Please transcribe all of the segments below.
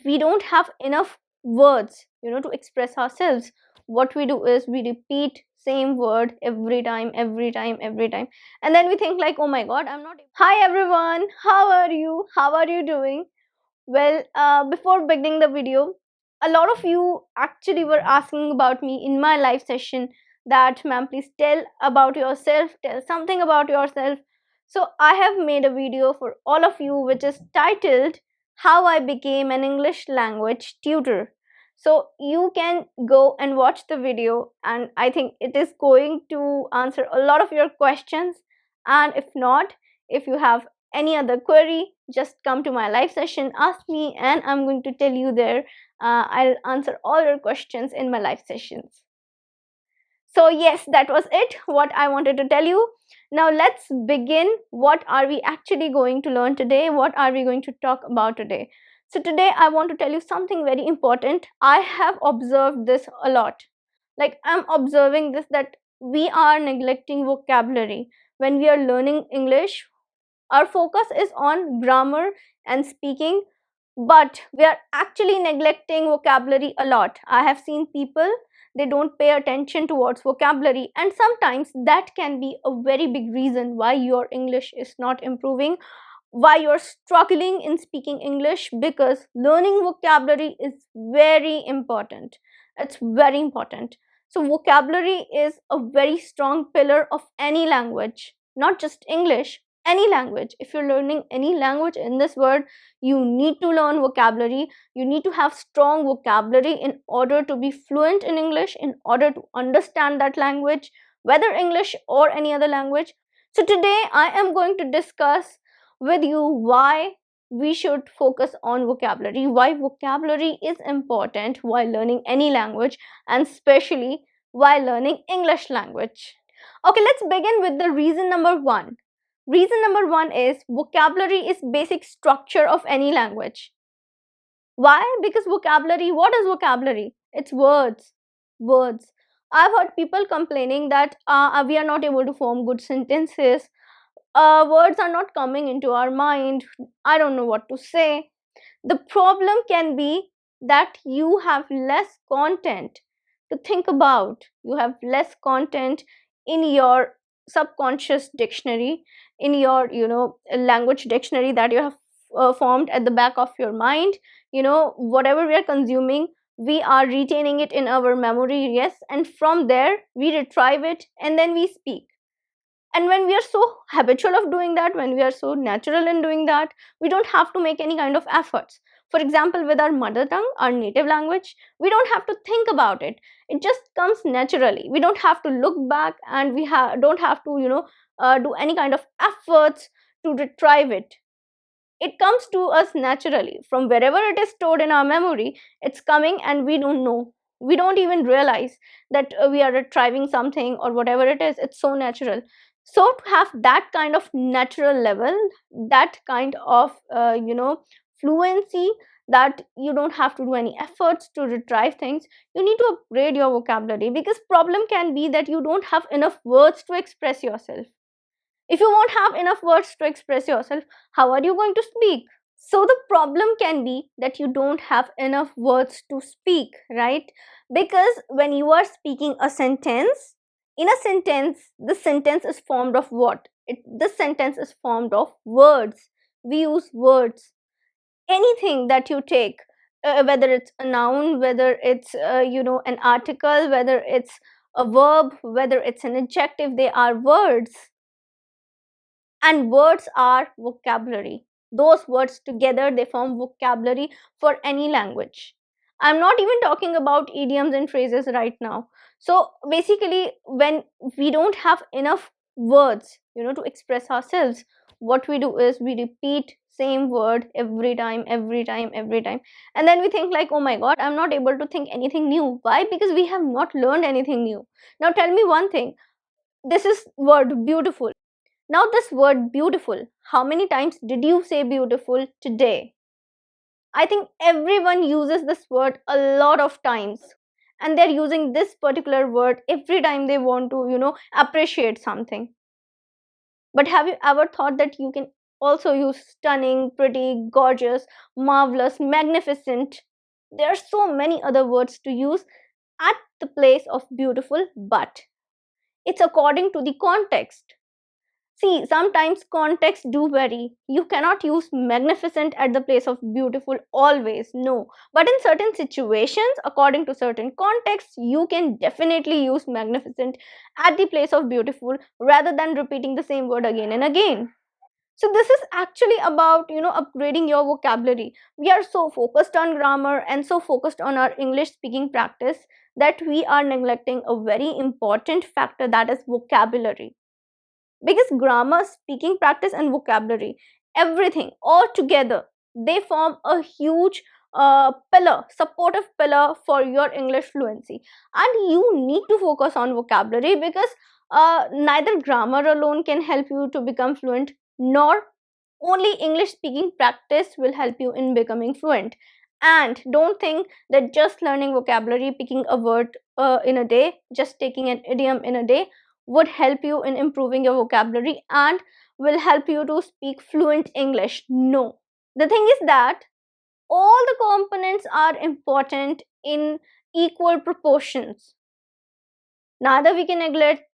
we don't have enough words, to express ourselves, what we do is we repeat same word every time, every time, every time, and then we think like, oh my god, I'm not. Hi everyone, how are you? How are you doing? Well, before beginning the video, a lot of you actually were asking about me in my live session that, ma'am, please tell about yourself, tell something about yourself. So, I have made a video for all of you which is titled How I Became an English Language Tutor. So, you can go and watch the video, and I think it is going to answer a lot of your questions. And if not, if you have any other query, just come to my live session, ask me, and I'm going to tell you there. I'll answer all your questions in my live sessions. So yes, that was it, what I wanted to tell you. Now let's begin. What are we actually going to learn today? What are we going to talk about today? So today I want to tell you something very important. I have observed this a lot. Like, I'm observing this, that we are neglecting vocabulary when we are learning English. Our focus is on grammar and speaking, but we are actually neglecting vocabulary a lot. I have seen people, they don't pay attention towards vocabulary, and sometimes that can be a very big reason why your English is not improving, why you're struggling in speaking English, because learning vocabulary is very important. It's very important. So vocabulary is a very strong pillar of any language, not just English, any language. If you're learning any language in this world, you need to learn vocabulary. You need to have strong vocabulary in order to be fluent in English, in order to understand that language, whether English or any other language. So today I am going to discuss with you why we should focus on vocabulary, why vocabulary is important while learning any language, and especially while learning English language. Okay, let's begin with the reason number one. Reason number one is vocabulary is basic structure of any language. Why? Because vocabulary, what is vocabulary? It's words. Words. I've heard people complaining that we are not able to form good sentences, words are not coming into our mind, I don't know what to say. The problem can be that you have less content to think about. You have less content in your subconscious dictionary, in your language dictionary that you have formed at the back of your mind. Whatever we are consuming, we are retaining it in our memory, yes, and from there we retrieve it and then we speak. And when we are so habitual of doing that, when we are so natural in doing that, we don't have to make any kind of efforts. For example, with our mother tongue, our native language, we don't have to think about it. It just comes naturally. We don't have to look back, and we don't have to do any kind of efforts to retrieve it. It comes to us naturally from wherever it is stored in our memory. It's coming and we don't know, we don't even realize that we are retrieving something or whatever it is. It's so natural. So to have that kind of natural level, that kind of fluency, that you don't have to do any efforts to retrieve things, you need to upgrade your vocabulary. Because problem can be that you don't have enough words to express yourself. If you won't have enough words to express yourself, how are you going to speak? So the problem can be that you don't have enough words to speak, right? Because when you are speaking a sentence, in a sentence, the sentence is formed of what? This sentence is formed of words. We use words. Anything that you take, whether it's a noun, whether it's an article, whether it's a verb, whether it's an adjective, they are words. And words are vocabulary. Those words together, they form vocabulary for any language. I'm not even talking about idioms and phrases right now. So basically, when we don't have enough words to express ourselves, what we do is we repeat same word every time, every time, every time, and then we think like, oh my god, I'm not able to think anything new. Why? Because we have not learned anything new. Now tell me one thing. This is word beautiful. Now, this word beautiful, how many times did you say beautiful today? I think everyone uses this word a lot of times, and they're using this particular word every time they want to, appreciate something. But have you ever thought that you can also use stunning, pretty, gorgeous, marvelous, magnificent. There are so many other words to use at the place of beautiful, but it's according to the context. See, sometimes context do vary. You cannot use magnificent at the place of beautiful always, no. But in certain situations, according to certain contexts, you can definitely use magnificent at the place of beautiful rather than repeating the same word again and again. So this is actually about, upgrading your vocabulary. We are so focused on grammar and so focused on our English speaking practice that we are neglecting a very important factor, that is vocabulary. Because grammar, speaking practice, and vocabulary, everything all together, they form a huge pillar, supportive pillar for your English fluency. And you need to focus on vocabulary because neither grammar alone can help you to become fluent, nor only English speaking practice will help you in becoming fluent. And don't think that just learning vocabulary, picking a word in a day, just taking an idiom in a day would help you in improving your vocabulary and will help you to speak fluent English. No. The thing is that all the components are important in equal proportions. Neither we can neglect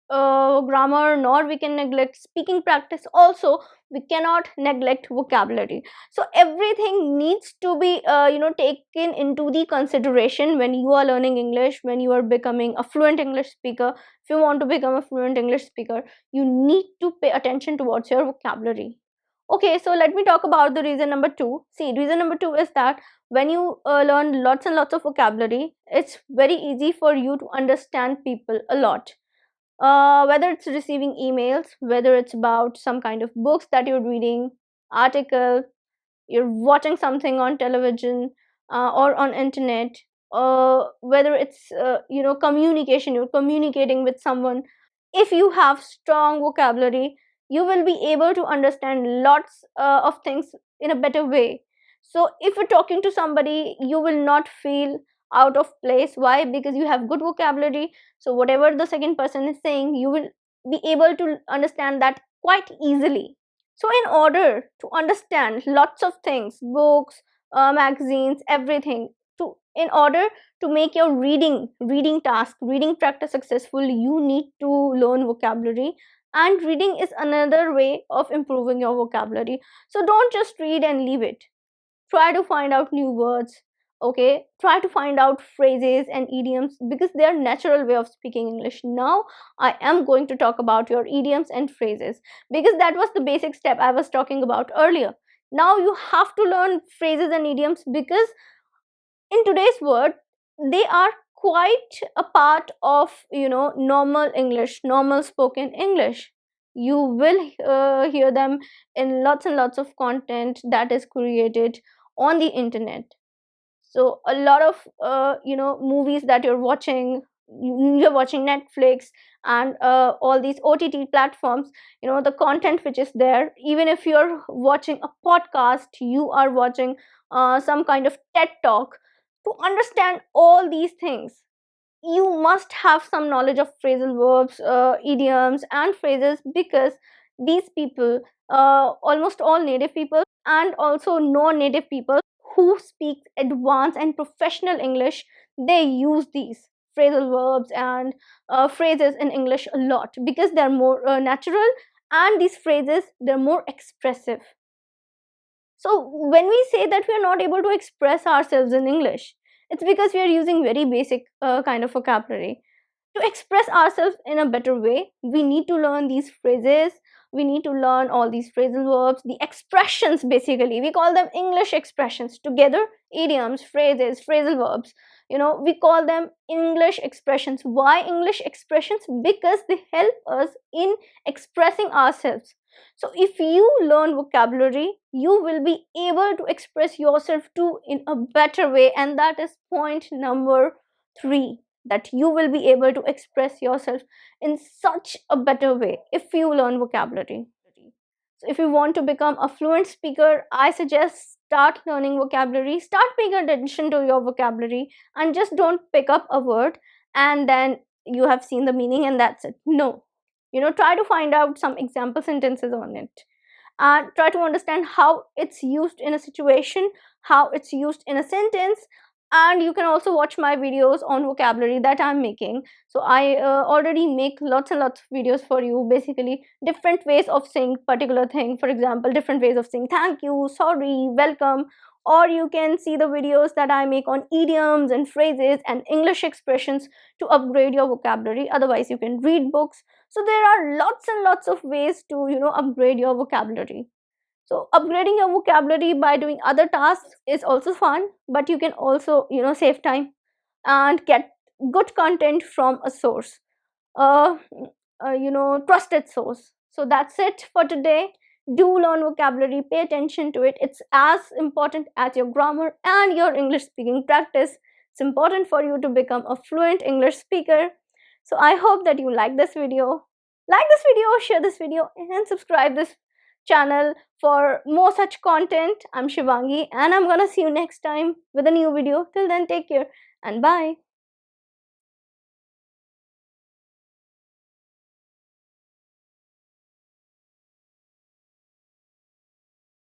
grammar nor we can neglect speaking practice. Also, we cannot neglect vocabulary. So everything needs to be taken into the consideration when you are learning English, when you are becoming a fluent English speaker. If you want to become a fluent English speaker, you need to pay attention towards your vocabulary. Okay, so let me talk about the reason number 2. See, reason number 2 is that when you learn lots and lots of vocabulary, it's very easy for you to understand people a lot. Whether it's receiving emails, whether it's about some kind of books that you're reading, article, you're watching something on television or on internet, whether it's communication, you're communicating with someone. If you have strong vocabulary, you will be able to understand lots of things in a better way. So if you're talking to somebody, you will not feel out of place. Why? Because you have good vocabulary. So whatever the second person is saying, you will be able to understand that quite easily. So in order to understand lots of things, books, magazines, everything, to in order to make your reading task, reading practice successful, you need to learn vocabulary. And reading is another way of improving your vocabulary. So don't just read and leave it. Try to find out new words. Okay, try to find out phrases and idioms because they are natural way of speaking English. Now I am going to talk about your idioms and phrases because that was the basic step I was talking about earlier. Now you have to learn phrases and idioms because in today's world they are quite a part of normal English, normal spoken English. You will hear them in lots and lots of content that is created on the internet. So a lot of movies that you're watching, you're watching Netflix and all these OTT platforms, the content which is there. Even if you're watching a podcast, you are watching some kind of TED talk. To understand all these things, you must have some knowledge of phrasal verbs, idioms, and phrases because these people, almost all native people and also non-native people who speak advanced and professional English, they use these phrasal verbs and phrases in English a lot because they're more natural, and these phrases, they're more expressive. So when we say that we are not able to express ourselves in English, it's because we are using very basic kind of vocabulary. To express ourselves in a better way, we need to learn these phrases. We need to learn all these phrasal verbs, the expressions basically. We call them English expressions. Together, idioms, phrases, phrasal verbs. We call them English expressions. Why English expressions? Because they help us in expressing ourselves. So if you learn vocabulary, you will be able to express yourself too in a better way. And that is point number 3, that you will be able to express yourself in such a better way if you learn vocabulary. So if you want to become a fluent speaker, I suggest start learning vocabulary, start paying attention to your vocabulary, and just don't pick up a word and then you have seen the meaning and that's it. No. Try to find out some example sentences on it. and try to understand how it's used in a situation, how it's used in a sentence. And you can also watch my videos on vocabulary that I'm making. So I already make lots and lots of videos for you, basically different ways of saying particular thing. For example, different ways of saying thank you, sorry, welcome. Or you can see the videos that I make on idioms and phrases and English expressions to upgrade your vocabulary. Otherwise you can read books. So there are lots and lots of ways to upgrade your vocabulary. So upgrading your vocabulary by doing other tasks is also fun, but you can also save time and get good content from a source, uh, trusted source. So that's it for today. Do learn vocabulary, pay attention to it. It's as important as your grammar and your English speaking practice. It's important for you to become a fluent English speaker. So I hope that you like this video. Like this video, share this video, and subscribe this channel for more such content. I'm Shivangi, and I'm gonna see you next time with a new video. Till then, take care and bye.